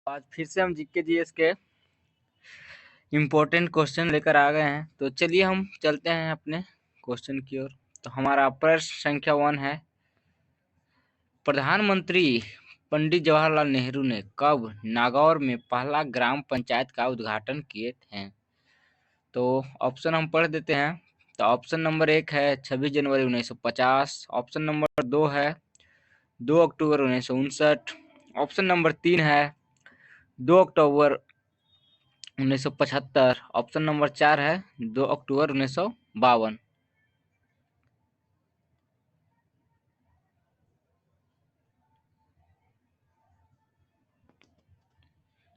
आज फिर से हम जीके जीएस के इम्पोर्टेंट क्वेश्चन लेकर आ गए हैं। तो चलिए हम चलते हैं अपने क्वेश्चन की ओर। तो हमारा प्रश्न संख्या 1 है, प्रधानमंत्री पंडित जवाहरलाल नेहरू ने कब नागौर में पहला ग्राम पंचायत का उद्घाटन किए थे? तो ऑप्शन हम पढ़ देते हैं। तो ऑप्शन नंबर 1 है 26 जनवरी 1950, ऑप्शन नंबर 2 है 2 अक्टूबर 1959, ऑप्शन नंबर 3 है 2 अक्टूबर 1975, ऑप्शन नंबर 4 है 2 अक्टूबर 1952।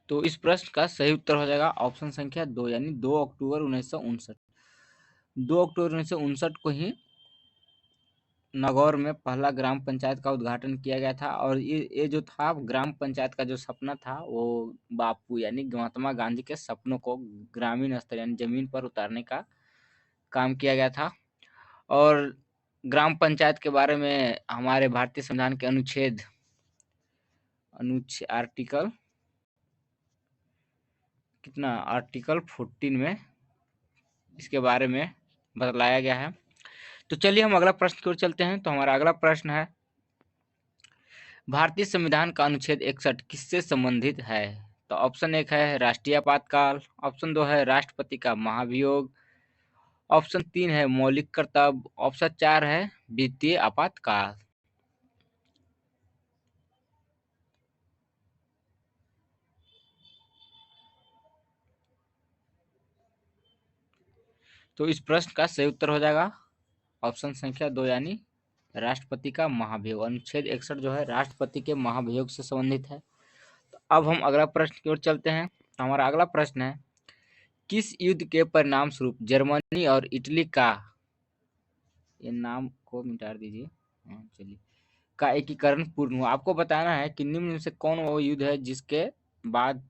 तो इस प्रश्न का सही उत्तर हो जाएगा ऑप्शन संख्या 2 यानी 2 अक्टूबर 1959। 2 अक्टूबर 1959 को ही नागौर में पहला ग्राम पंचायत का उद्घाटन किया गया था। और ये जो था ग्राम पंचायत का जो सपना था वो बापू यानी महात्मा गांधी के सपनों को ग्रामीण स्तर यानी जमीन पर उतारने का काम किया गया था। और ग्राम पंचायत के बारे में हमारे भारतीय संविधान के अनुच्छेद आर्टिकल कितना आर्टिकल 14 में इसके बारे में बतलाया गया है। तो चलिए हम अगला प्रश्न की ओर चलते हैं। तो हमारा अगला प्रश्न है, भारतीय संविधान का अनुच्छेद 61 किससे संबंधित है? तो ऑप्शन 1 है राष्ट्रीय आपातकाल, ऑप्शन 2 है राष्ट्रपति का महाभियोग, ऑप्शन 3 है मौलिक कर्तव्य, ऑप्शन 4 है वित्तीय आपातकाल। तो इस प्रश्न का सही उत्तर हो जाएगा ऑप्शन संख्या 2 यानी राष्ट्रपति का महाभियोग। अनुच्छेद 61 जो है राष्ट्रपति के महाभियोग से संबंधित है। तो अब हम अगला प्रश्न की ओर चलते हैं। तो हमारा अगला प्रश्न है, किस युद्ध के परिणाम स्वरूप जर्मनी और इटली का, ये नाम को मिटा दीजिए, चलिए, का एकीकरण पूर्ण हुआ? आपको बताना है कि निम्न में से कौन वो युद्ध है जिसके बाद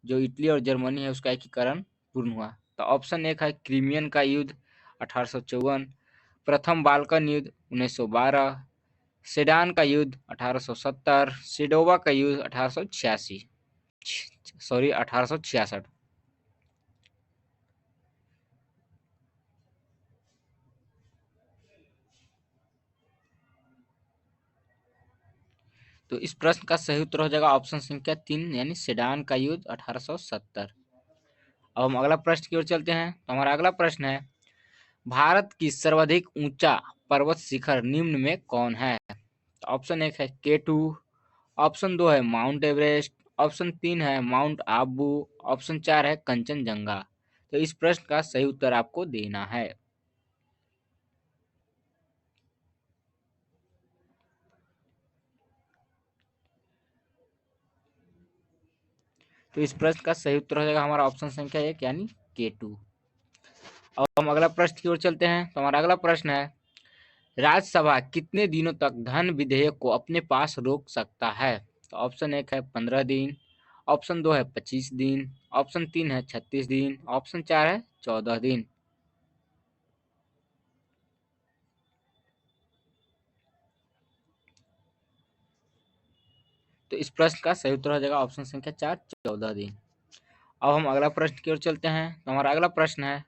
जो इटली और जर्मनी है उसका एकीकरण पूर्ण हुआ? तो ऑप्शन 1 है क्रीमियन का युद्ध 1854, प्रथम बाल्कन युद्ध 1912, सेडान का युद्ध 1870, सिडोवा का युद्ध 1866, सॉरी 1866। तो इस प्रश्न का सही उत्तर हो जाएगा ऑप्शन संख्या 3 यानी सेडान का युद्ध 1870। अब हम अगला प्रश्न की ओर चलते हैं। तो हमारा अगला प्रश्न है, भारत की सर्वाधिक ऊंचा पर्वत शिखर निम्न में कौन है? तो ऑप्शन 1 है K2, ऑप्शन 2 है माउंट एवरेस्ट, ऑप्शन 3 है माउंट आबू, ऑप्शन 4 है कंचनजंगा। तो इस प्रश्न का सही उत्तर आपको देना है। तो इस प्रश्न का सही उत्तर हो जाएगा हमारा ऑप्शन संख्या 1 यानी K2। अब हम अगला प्रश्न की ओर चलते हैं। तो हमारा अगला प्रश्न है, राज्यसभा कितने दिनों तक धन विधेयक को अपने पास रोक सकता है? तो ऑप्शन 1 है 15 दिन, ऑप्शन 2 है 25 दिन, ऑप्शन 3 है 36 दिन, ऑप्शन 4 है 14 दिन। तो इस प्रश्न का सही उत्तर हो जाएगा ऑप्शन संख्या 4 14 दिन। अब हम अगला प्रश्न की ओर चलते हैं। तो हमारा अगला प्रश्न है,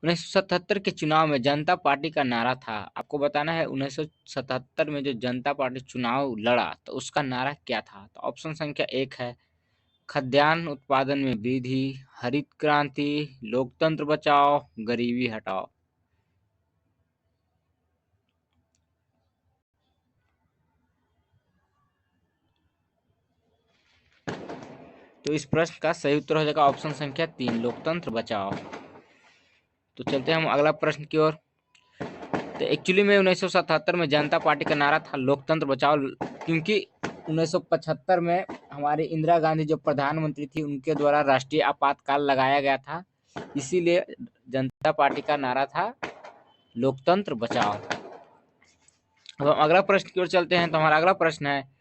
1977 के चुनाव में जनता पार्टी का नारा था। आपको बताना है 1977 में जो जनता पार्टी चुनाव लड़ा तो उसका नारा क्या था? तो ऑप्शन संख्या 1 है खाद्यान्न उत्पादन में वृद्धि, हरित क्रांति, लोकतंत्र बचाओ, गरीबी हटाओ। तो इस प्रश्न का सही उत्तर हो जाएगा ऑप्शन संख्या 3 लोकतंत्र बचाओ। तो चलते हैं हम अगला प्रश्न की ओर। तो एक्चुअली में 1977 में जनता पार्टी का नारा था लोकतंत्र बचाओ, क्योंकि 1975 में हमारी इंदिरा गांधी जो प्रधानमंत्री थी उनके द्वारा राष्ट्रीय आपातकाल लगाया गया था, इसीलिए जनता पार्टी का नारा था लोकतंत्र बचाओ। अब हम अगला प्रश्न की ओर चलते हैं। तो हमारा अगला प्रश्न है,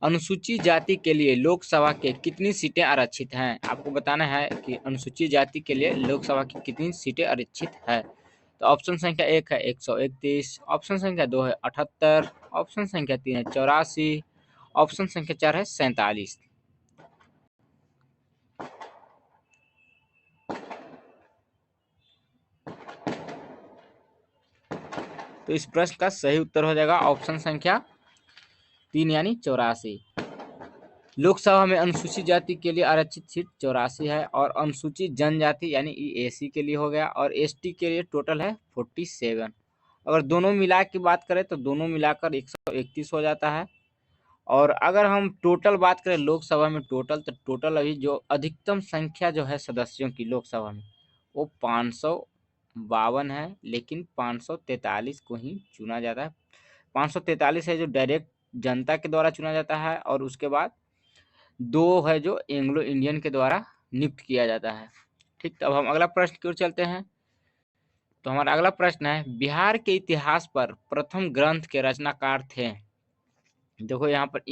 अनुसूचित जाति के लिए लोकसभा के कितनी सीटें आरक्षित हैं? आपको बताना है कि अनुसूचित जाति के लिए लोकसभा की कितनी सीटें आरक्षित है। तो ऑप्शन संख्या 1 है 131, ऑप्शन संख्या 2 है 78, ऑप्शन संख्या 3 है 84, ऑप्शन संख्या 4 है 47। तो इस प्रश्न का सही उत्तर हो जाएगा ऑप्शन संख्या 3 यानी 84। लोकसभा में अनुसूचित जाति के लिए आरक्षित सीट 84 है और अनुसूचित जनजाति यानी एसी के लिए हो गया और एसटी के लिए टोटल है 47। अगर दोनों मिला की बात करें तो दोनों मिलाकर 131 हो जाता है। और अगर हम टोटल बात करें लोकसभा में टोटल, तो टोटल अभी जो अधिकतम संख्या जो है सदस्यों की लोकसभा में वो 552 है, लेकिन 543 को ही चुना जाता है। 543 है जो डायरेक्ट जनता के द्वारा चुना जाता है और उसके बाद 2 है जो एंग्लो इंडियन के द्वारा नियुक्त किया जाता है। ठीक, तो अब हम अगला प्रश्न की ओर चलते हैं। तो हमारा अगला प्रश्न है, बिहार के इतिहास पर प्रथम ग्रंथ के रचनाकार थे। देखो यहाँ पर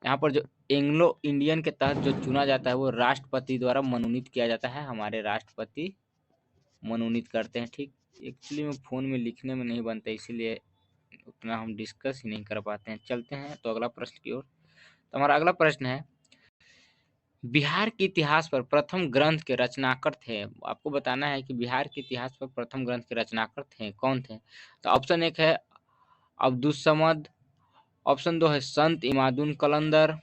यहाँ पर जो एंग्लो इंडियन के तहत जो चुना जाता है वो राष्ट्रपति द्वारा मनोनीत किया जाता है। हमारे राष्ट्रपति मनोनीत करते हैं। ठीक, एक्चुअली में फोन में लिखने में नहीं बनता, इसीलिए उतना हम डिस्कस ही नहीं कर पाते हैं। चलते हैं तो अगला प्रश्न की ओर। तो हमारा अगला प्रश्न है, बिहार के इतिहास पर प्रथम ग्रंथ के रचनाकार थे। आपको बताना है कि बिहार के इतिहास पर प्रथम ग्रंथ के रचनाकार थे कौन थे। तो ऑप्शन 1 है अब्दुस समद, ऑप्शन 2 है संत इमादुन कलंदर,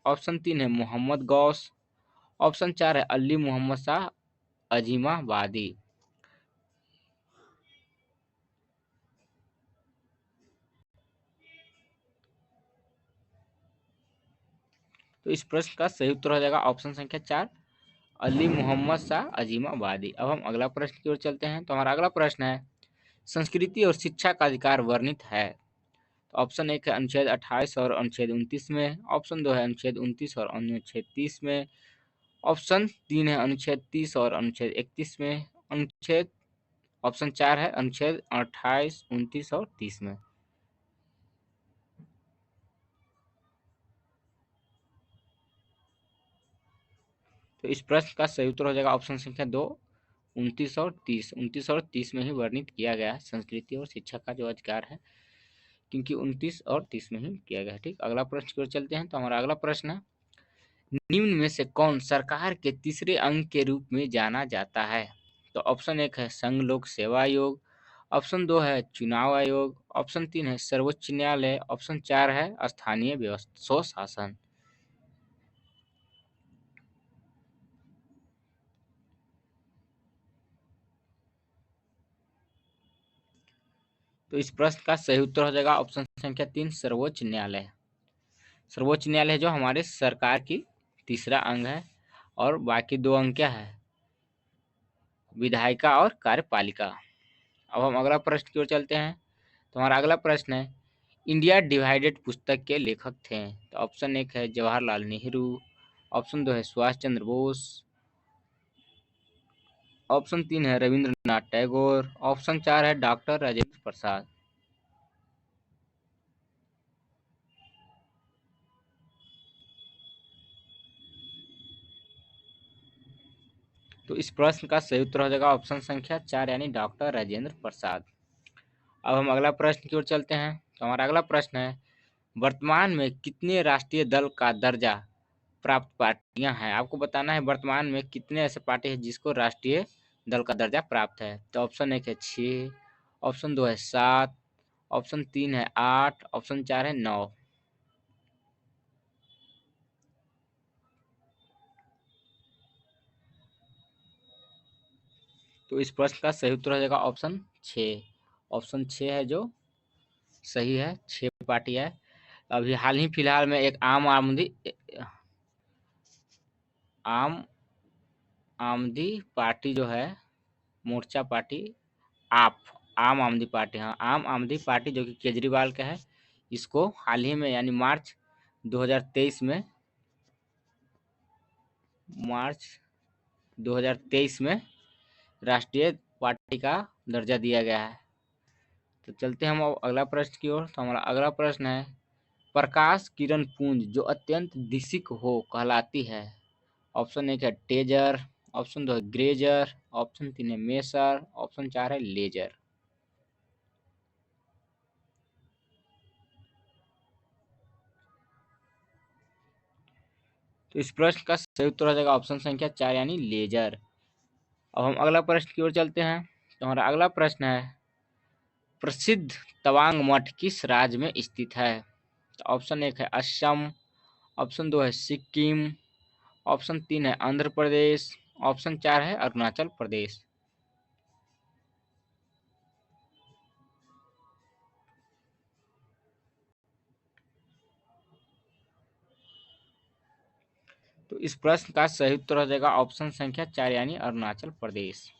ऑप्शन 3 है मोहम्मद गौस, ऑप्शन 4 है अली मोहम्मद शाह अजीमाबादी। तो इस प्रश्न का सही उत्तर हो जाएगा ऑप्शन संख्या 4 अली मोहम्मद शाह अजीमाबादी। अब हम अगला प्रश्न की ओर चलते हैं। तो हमारा अगला प्रश्न है, संस्कृति और शिक्षा का अधिकार वर्णित है। तो ऑप्शन 1 है अनुच्छेद 28 और अनुच्छेद 29 में, ऑप्शन 2 है अनुच्छेद 29 और अनुच्छेद 30 में, ऑप्शन 3 है अनुच्छेद 30 और अनुच्छेद 31 में, अनुच्छेद ऑप्शन 4 है अनुच्छेद 28, 29 और 30 में। तो इस प्रश्न का सही उत्तर हो जाएगा ऑप्शन संख्या 2 29 और 30। 29 और 30 में ही वर्णित किया गया है संस्कृति और शिक्षा का जो अधिकार है, क्योंकि 29 और 30 में ही किया गया है। ठीक, अगला प्रश्न की ओर चलते हैं। तो हमारा अगला प्रश्न है, निम्न में से कौन सरकार के तीसरे अंग के रूप में जाना जाता है। तो ऑप्शन 1 है संघ लोक सेवा आयोग, ऑप्शन 2 है चुनाव आयोग, ऑप्शन 3 है सर्वोच्च न्यायालय, ऑप्शन 4 है स्थानीय व्यवस्था स्वशासन। तो इस प्रश्न का सही उत्तर हो जाएगा ऑप्शन संख्या 3 सर्वोच्च न्यायालय। सर्वोच्च न्यायालय जो हमारे सरकार की तीसरा अंग है और बाकी 2 अंग क्या है, विधायिका और कार्यपालिका। अब हम अगला प्रश्न की ओर चलते हैं। तो हमारा अगला प्रश्न है, इंडिया डिवाइडेड पुस्तक के लेखक थे। तो ऑप्शन 1 है जवाहरलाल नेहरू, ऑप्शन 2 है सुभाष चंद्र बोस, ऑप्शन 3 है रविंद्रनाथ टैगोर, ऑप्शन 4 है डॉक्टर राजेंद्र प्रसाद। तो इस प्रश्न का सही उत्तर हो जाएगा ऑप्शन संख्या 4 यानी डॉक्टर राजेंद्र प्रसाद। अब हम अगला प्रश्न की ओर चलते हैं। तो हमारा अगला प्रश्न है, वर्तमान में कितने राष्ट्रीय दल का दर्जा प्राप्त पार्टियां हैं। आपको बताना है वर्तमान में कितने ऐसे पार्टी हैं जिसको राष्ट्रीय दल का दर्जा प्राप्त है। तो ऑप्शन 1 है 6, ऑप्शन 2 है 7, ऑप्शन 3 है 8, ऑप्शन 4 है 9। तो इस प्रश्न का सही उत्तर हो जाएगा ऑप्शन 6। ऑप्शन 6 है जो सही है, 6 पार्टी है। अभी हाल ही फिलहाल में एक आम आमदी पार्टी जो है, मोर्चा पार्टी, आप आम आदमी पार्टी, हाँ आम आदमी पार्टी जो कि केजरीवाल का है, इसको हाल ही में यानी मार्च 2023 में राष्ट्रीय पार्टी का दर्जा दिया गया है। तो चलते हैं हम अगला प्रश्न की ओर। तो हमारा अगला प्रश्न है, प्रकाश किरण पुंज जो अत्यंत दिशिक हो कहलाती है। ऑप्शन 1 है टेजर, ऑप्शन 2 है ग्रेजर, ऑप्शन 3 है मेसर, ऑप्शन 4 है लेजर। तो इस प्रश्न का सही उत्तर हो जाएगा ऑप्शन संख्या 4 यानी लेजर। अब हम अगला प्रश्न की ओर चलते हैं। तो हमारा अगला प्रश्न है, प्रसिद्ध तवांग मठ किस राज्य में स्थित है? तो ऑप्शन 1 है असम, ऑप्शन 2 है सिक्किम, ऑप्शन 3 है आंध्र प्रदेश, ऑप्शन 4 है अरुणाचल प्रदेश। तो इस प्रश्न का सही उत्तर हो जाएगा ऑप्शन संख्या 4 यानी अरुणाचल प्रदेश।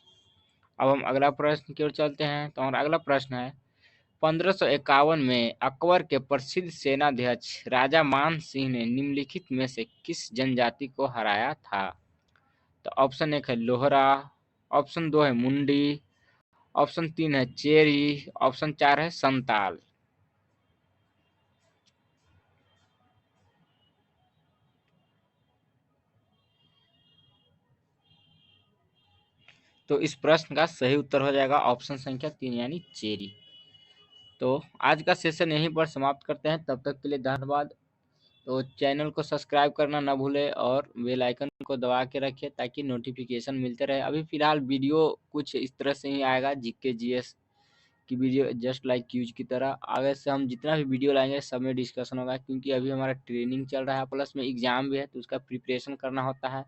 अब हम अगला प्रश्न की ओर चलते हैं। तो हमारा अगला प्रश्न है 1551 में अकबर के प्रसिद्ध सेनाध्यक्ष राजा मान सिंह ने निम्नलिखित में से किस जनजाति को हराया था? तो ऑप्शन 1 है लोहरा, ऑप्शन 2 है मुंडी, ऑप्शन 3 है चेरी, ऑप्शन 4 है संताल। तो इस प्रश्न का सही उत्तर हो जाएगा ऑप्शन संख्या 3 यानी चेरी। तो आज का सेशन यहीं पर समाप्त करते हैं। तब तक के लिए धन्यवाद। तो चैनल को सब्सक्राइब करना ना भूले और बेल आइकन को दबा के रखिए ताकि नोटिफिकेशन मिलते रहे। अभी फिलहाल वीडियो कुछ इस तरह से ही आएगा, जीके जीएस की वीडियो जस्ट लाइक क्यूज की तरह। आगे से हम जितना भी वीडियो लाएंगे सब में डिस्कशन होगा, क्योंकि अभी हमारा ट्रेनिंग चल रहा है प्लस में एग्जाम भी है तो उसका प्रिपरेशन करना होता है।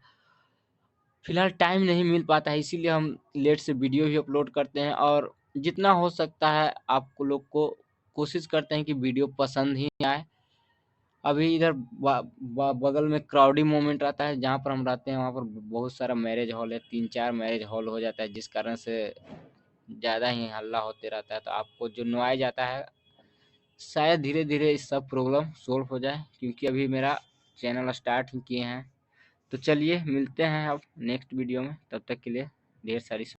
फिलहाल टाइम नहीं मिल पाता है, इसीलिए हम लेट से वीडियो भी अपलोड करते हैं। और जितना हो सकता है आपको लोग को कोशिश करते हैं कि वीडियो पसंद ही आए। अभी इधर बगल में क्राउडी मोमेंट रहता है, जहाँ पर हम रहते हैं वहाँ पर बहुत सारा मैरिज हॉल है, 3-4 मैरिज हॉल हो जाता है, जिस कारण से ज़्यादा ही हल्ला होते रहता है। तो आपको जो नॉइज आता है शायद धीरे धीरे इस सब प्रॉब्लम सोल्व हो जाए, क्योंकि अभी मेरा चैनल स्टार्ट ही किए हैं। तो चलिए मिलते हैं अब नेक्स्ट वीडियो में, तब तक के लिए ढेर सारी